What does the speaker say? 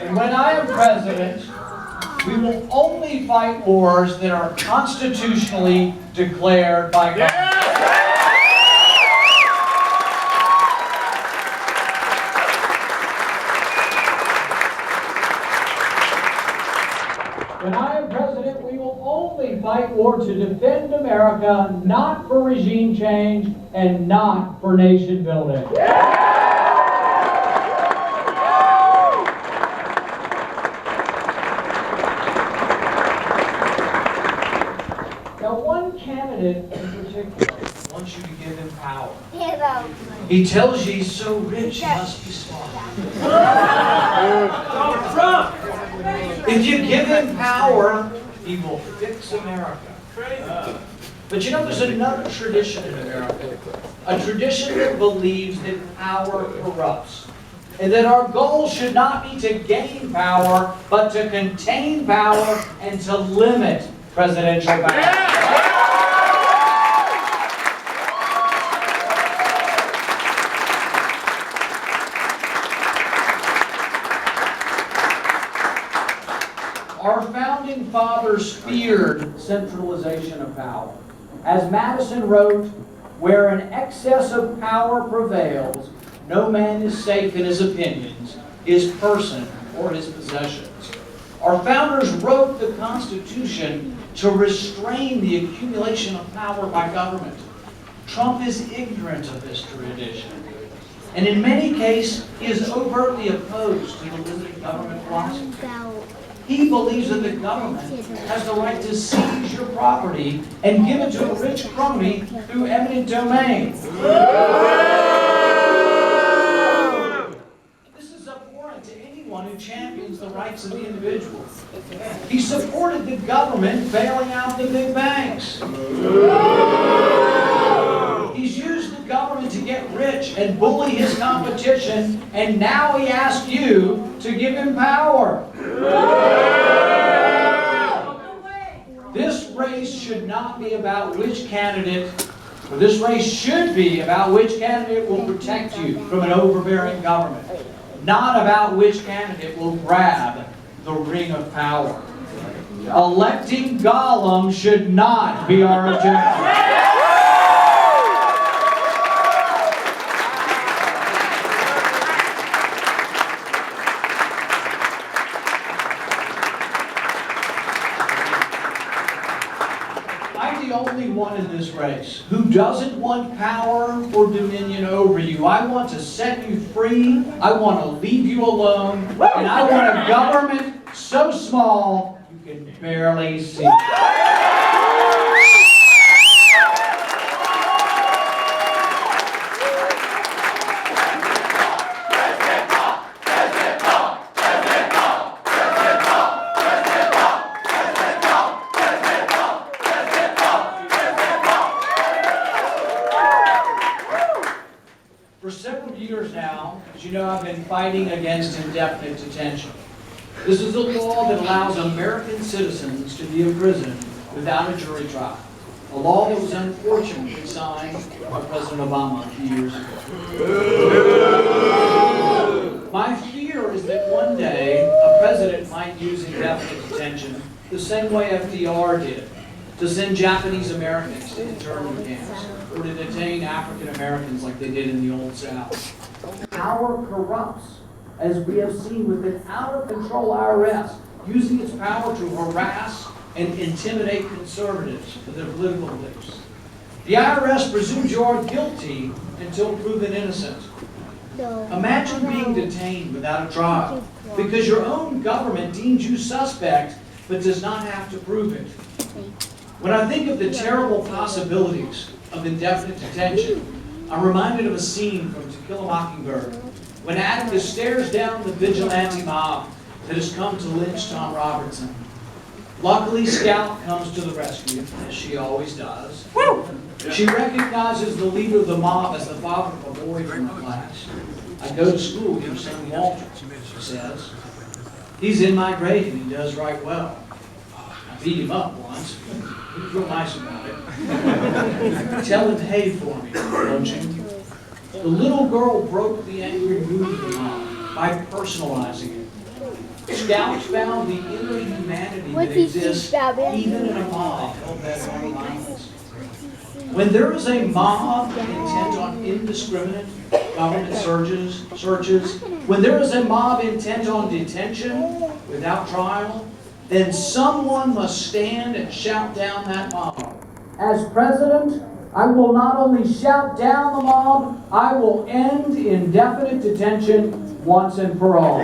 And when I am president, we will only fight wars that are constitutionally declared by Congress. When I am president, we will only fight war to defend America, not for regime change and not for nation building. Now, one candidate in particular wants you to give him power. He tells you he's so rich, he must be smart. If you give him power, he will fix America. But you know, there's another tradition in America. A tradition that believes that power corrupts. And that our goal should not be to gain power, but to contain power and to limit presidential power. Our founding fathers feared centralization of power. As Madison wrote, where an excess of power prevails, no man is safe in his opinions, his person, or his possessions. Our founders wrote the Constitution to restrain the accumulation of power by government. Trump is ignorant of this tradition. And in many cases, he is overtly opposed to the limited government philosophy. He believes that the government has the right to seize your property and give it to a rich crony through eminent domain. This is abhorrent to anyone who champions the rights of the individual. He supported the government bailing out the big banks. He's used the government to get rich and bully his competition, and now he asks you to give him power. This race should not be about which candidate, or this race should be about which candidate will protect you from an overbearing government, not about which candidate will grab the ring of power. Electing Gollum should not be our objective. I'm the only one in this race who doesn't want power or dominion over you. I want to set you free. I want to leave you alone. And I want a government so small you can barely see. For several years now, as you know, I've been fighting against indefinite detention. This is a law that allows American citizens to be imprisoned without a jury trial. A law that was unfortunately signed by President Obama a few years ago. My fear is that one day a president might use indefinite detention the same way FDR did, to send Japanese Americans to internment camps, or to detain African Americans like they did in the Old South. Power corrupts, as we have seen with an out-of-control IRS, using its power to harass and intimidate conservatives for their political beliefs. The IRS presumes you are guilty until proven innocent. Imagine being detained without a trial, because your own government deems you suspect, but does not have to prove it. When I think of the terrible possibilities of indefinite detention, I'm reminded of a scene from To Kill a Mockingbird, when Atticus stares down the vigilante mob that has come to lynch Tom Robertson. Luckily, Scout comes to the rescue, as she always does. She recognizes the leader of the mob as the father of a boy from her class. I go to school with your son Walter, she says. He's in my grade and he does right well. I beat him up once. He was real nice about it. Tell him hey for me, won't you? The little girl broke the angry mood of the mob by personalizing it. Scouts found the inner humanity that exists even in a mob held bent on violence. When there is a mob intent on indiscriminate government searches, when there is a mob intent on detention without trial, then someone must stand and shout down that mob. As president, I will not only shout down the mob, I will end indefinite detention once and for all.